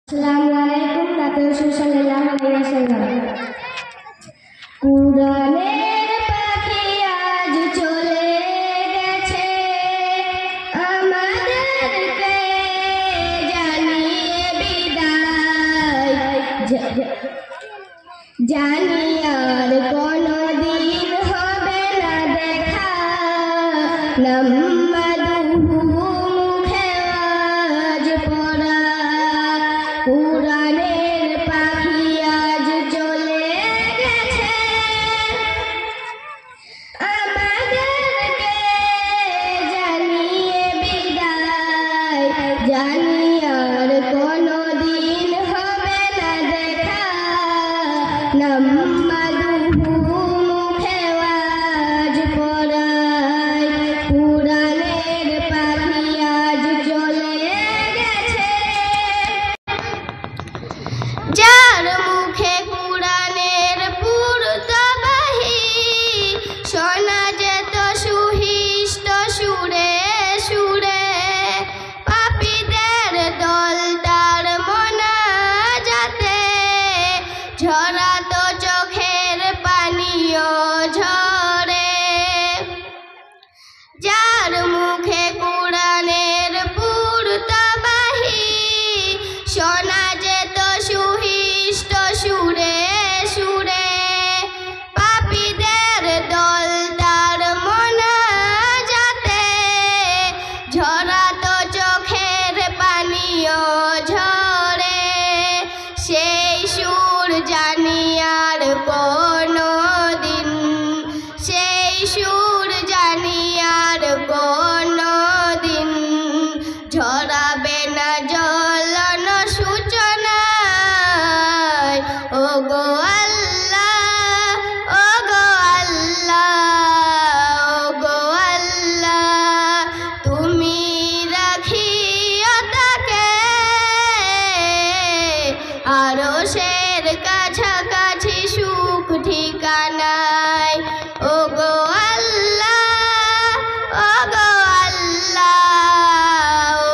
Assalamualaikum Nabi sallallahu alaihi wasallam. কুরআনের পাখি আজ চলে গেছে আমাদেরকে জানিয়ে বিদায়, জানি আর কোনদিন হবে না দেখা, নাম্মাদুহু মুখে আজ পড়া। কুরআনের পাখি আজ চলে গেছে আমাদেরকে জানিয়ে বিদায়, জানি আর কোনদিন হবে না দেখা, নাম্মাদুহু মুখে আজ পড়ায়। কুরআনের পাখি আজ চলে গেছে যার মুখে কুরআনের পুরতবাহী শোনা যেত সুহিষ্ট সুরে সুরে, পাপীদের দল তার মোনাজাতে ঝরাতো চোখের পানিও ঝরে। যার মুখে কুরআনের পুরতবাহী শোনা যেত সুহিষ্ট সুরে সুরে, পাপীদের দল তার মোনাজাতে ঝরাতো চোখের পানিও ঝরে। সেই সুর জানি আর কোনদিন, সেই সুর জানি আর কোনদিন ঝরাবে না জ্বলন সূচনায়। ওগো আল্লাহ, ওগো আল্লাহ, ওগো আল্লাহ, তুমি রাখিও তাকে আরশের কাছাকাছি সুখ ঠিকানায়। ওগো আল্লাহ, ওগো আল্লাহ,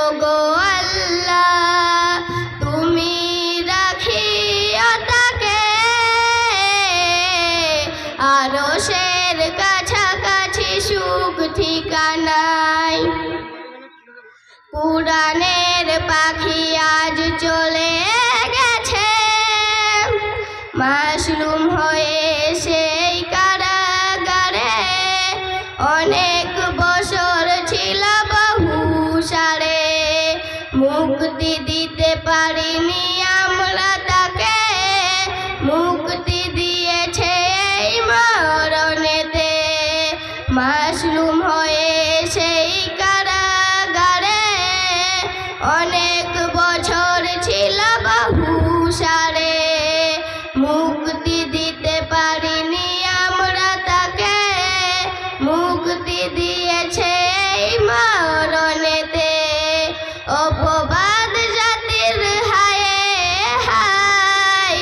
ওগো আল্লাহ, তুমি রাখিও তাকে আরশের কাছাকাছি সুখ ঠিকানায়। কুরআনের পাখি আজ চলে গেছে মাশরুম হয়ে সেই কারাগারে, অনেক বছর ছিল বহু সারে, মুক্তি দিতে পারিনি আমরা তাকে, মুক্তি দিয়েছে এই মরণেতে। মাশরুম হয়ে সেই কারাগারে অনেক বছর ছিল বহু সারে, মুক্তি দিতে পারিনি আমরা তাকে, মুক্তি দিয়েছে এই মরণেতে। অপবাদ জাতির হায় হায়,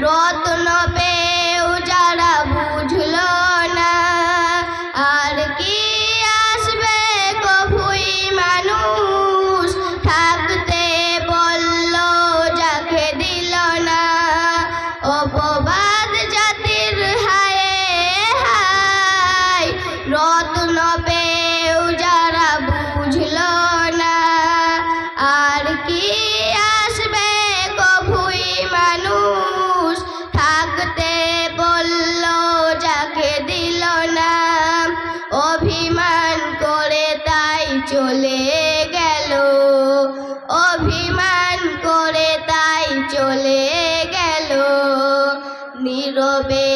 রত্ন পেয়েও যারা বুঝলো না, আর কি আসবে কভুই মানুষ থাকতে বলল যাকে দিল না। অপবাদ জাতির হায় হায়, রত্ন পেয়েও যারা বুঝলো না, আর কি আসবে কভুই মানুষ থাকতে বলল যাকে দিল না। অভিমান করে তাই চলে গেল, অভিমান করে তাই চলে গেল, নীরবে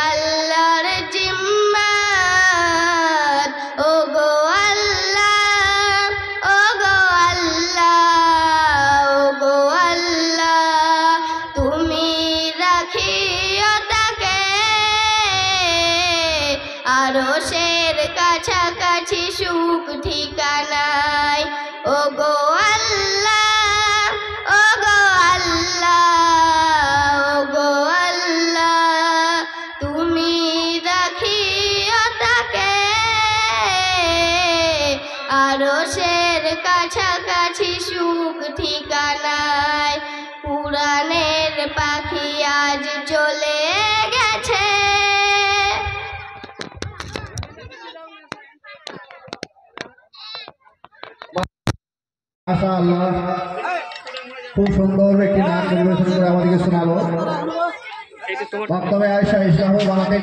আল্লাহর জিম্মাত। ওগো আল্লাহ, ওগো আল্লাহ, ওগো আল্লাহ, তুমি রাখিও তাকে আরশের কাছাকাছি সুখ ঠিকানায়। ওগো আল্লাহ, ওগো আল্লাহ, ওগো আল্লাহ, তুমি রাখিও তাকে আরশের কাছাকাছি সুখ ঠিকানায়। মনের পাখি আজ চলে গেছে। মাশাআল্লাহ, খুব সুন্দর একটি নাচ পরিবেশন করে আমাদেরকে শোনালো। বক্তব্যে আয়েশা ইসলাম বাংলাদেশ।